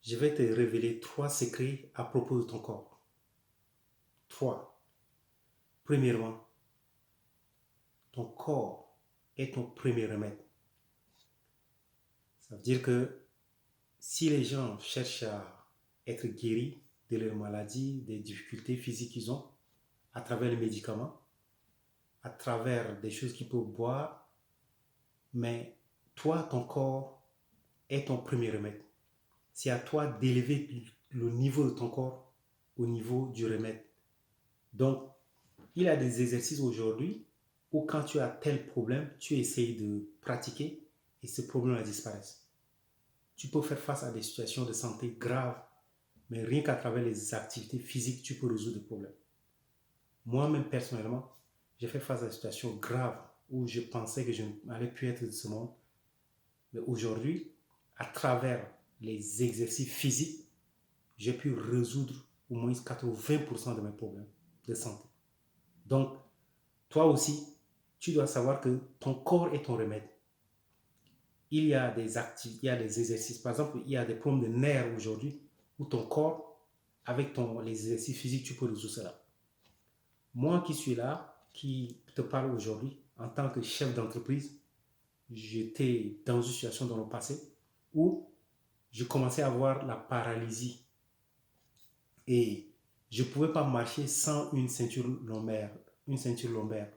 Je vais te révéler 3 secrets à propos de ton corps. 3. Premièrement, ton corps est ton premier remède. Ça veut dire que si les gens cherchent à être guéris de leurs maladies, des difficultés physiques qu'ils ont, à travers les médicaments, à travers des choses qu'ils peuvent boire, mais toi, ton corps est ton premier remède. C'est à toi d'élever le niveau de ton corps au niveau du remède. Donc, il y a des exercices aujourd'hui où quand tu as tel problème, tu essayes de pratiquer et ce problème disparaît. Tu peux faire face à des situations de santé graves, mais rien qu'à travers les activités physiques, tu peux résoudre des problèmes. Moi-même, personnellement, j'ai fait face à des situations graves où je pensais que je n'allais plus être de ce monde. Mais aujourd'hui, à travers les exercices physiques, j'ai pu résoudre au moins 80% de mes problèmes de santé. Donc, toi aussi, tu dois savoir que ton corps est ton remède. Il y a des activités, il y a des exercices. Par exemple, il y a des problèmes de nerfs aujourd'hui où ton corps, avec les exercices physiques, tu peux résoudre cela. Moi qui suis là, qui te parle aujourd'hui, en tant que chef d'entreprise, j'étais dans une situation dans le passé où je commençais à avoir la paralysie et je ne pouvais pas marcher sans une ceinture lombaire. Une ceinture lombaire.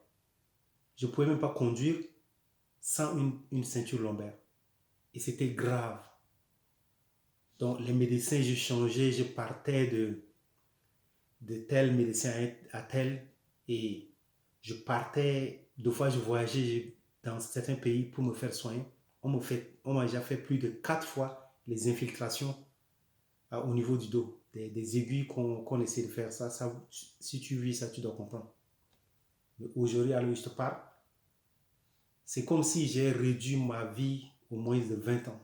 Je ne pouvais même pas conduire sans une ceinture lombaire. Et c'était grave. Donc les médecins, je changeais, je partais de tel médecin à tel et je partais, deux fois je voyageais dans certains pays pour me faire soigner. On m'a déjà fait plus de 4 fois les infiltrations au niveau du dos, des aiguilles qu'on essaie de faire. Si tu vis ça, tu dois comprendre. Mais aujourd'hui, à l'heure où je te parle, c'est comme si j'ai réduit ma vie au moins de 20 ans.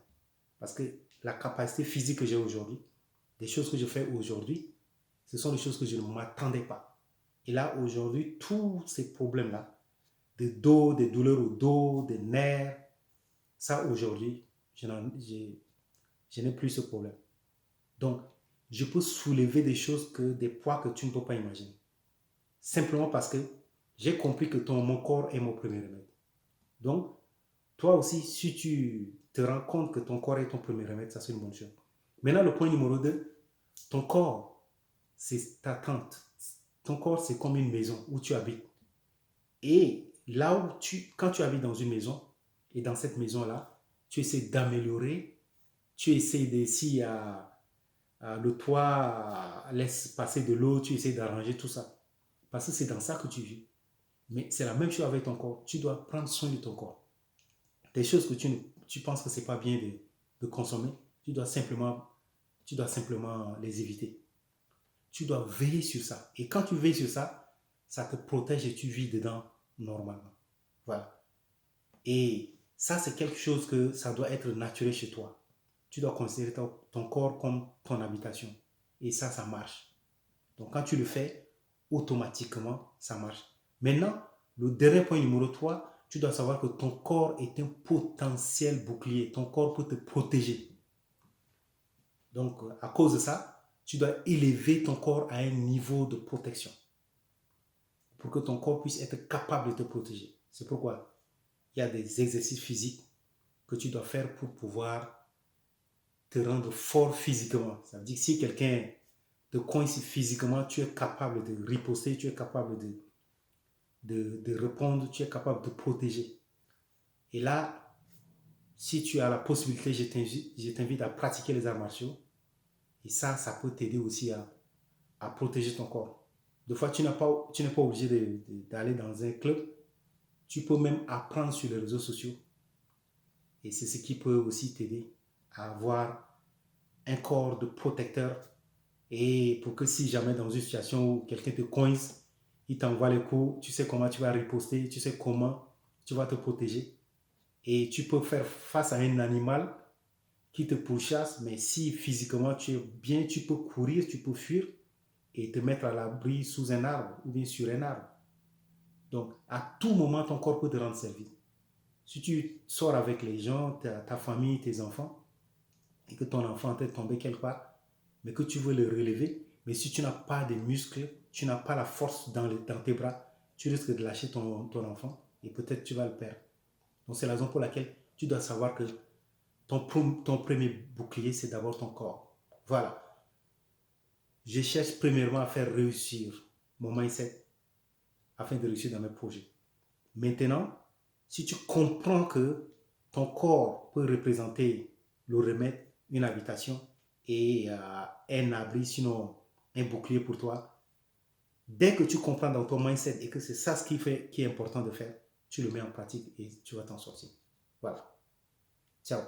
Parce que la capacité physique que j'ai aujourd'hui, des choses que je fais aujourd'hui, ce sont des choses que je ne m'attendais pas. Et là, aujourd'hui, tous ces problèmes-là, de dos, des douleurs au dos, des nerfs, ça, aujourd'hui, je n'ai plus ce problème. Donc, je peux soulever des choses, des poids que tu ne peux pas imaginer. Simplement parce que j'ai compris que mon corps est mon premier remède. Donc, toi aussi, si tu te rends compte que ton corps est ton premier remède, ça c'est une bonne chose. Maintenant, le point numéro 2, ton corps, c'est ta tente. Ton corps, c'est comme une maison où tu habites. Et là quand tu habites dans une maison, et dans cette maison-là, tu essaies d'améliorer, tu essaies de, si le toit laisse passer de l'eau, tu essaies d'arranger tout ça. Parce que c'est dans ça que tu vis. Mais c'est la même chose avec ton corps. Tu dois prendre soin de ton corps. Des choses que tu penses que c'est pas bien de consommer, tu dois simplement les éviter. Tu dois veiller sur ça. Et quand tu veilles sur ça, ça te protège et tu vis dedans normalement. Voilà. Et ça, c'est quelque chose que ça doit être naturel chez toi. Tu dois considérer ton corps comme ton habitation. Et ça marche. Donc, quand tu le fais, automatiquement, ça marche. Maintenant, le dernier point numéro 3, tu dois savoir que ton corps est un potentiel bouclier. Ton corps peut te protéger. Donc, à cause de ça, tu dois élever ton corps à un niveau de protection pour que ton corps puisse être capable de te protéger. C'est pourquoi il y a des exercices physiques que tu dois faire pour pouvoir te rendre fort physiquement. Ça veut dire que si quelqu'un te coince physiquement, tu es capable de riposter, tu es capable de répondre, tu es capable de protéger. Et là, si tu as la possibilité, je t'invite à pratiquer les arts martiaux. Et ça peut t'aider aussi à protéger ton corps. Des fois, tu n'es pas obligé d'aller dans un club. Tu peux même apprendre sur les réseaux sociaux. Et c'est ce qui peut aussi t'aider à avoir un corps de protecteur. Et pour que si jamais dans une situation où quelqu'un te coince, il t'envoie les coups, tu sais comment tu vas riposter, tu sais comment tu vas te protéger. Et tu peux faire face à un animal qui te pourchasse, mais si physiquement tu es bien, tu peux courir, tu peux fuir et te mettre à l'abri sous un arbre ou bien sur un arbre. Donc, à tout moment, ton corps peut te rendre service. Si tu sors avec les gens, ta famille, tes enfants, et que ton enfant est en train de tomber quelque part, mais que tu veux le relever, mais si tu n'as pas de muscles, tu n'as pas la force dans tes bras, tu risques de lâcher ton enfant et peut-être tu vas le perdre. Donc c'est la raison pour laquelle tu dois savoir que ton premier bouclier, c'est d'abord ton corps. Voilà. Je cherche premièrement à faire réussir mon mindset afin de réussir dans mes projets. Maintenant, si tu comprends que ton corps peut représenter le remède, une habitation et un abri, sinon un bouclier pour toi, dès que tu comprends dans ton mindset et que c'est ça ce qui est important de faire, tu le mets en pratique et tu vas t'en sortir. Voilà. Ciao.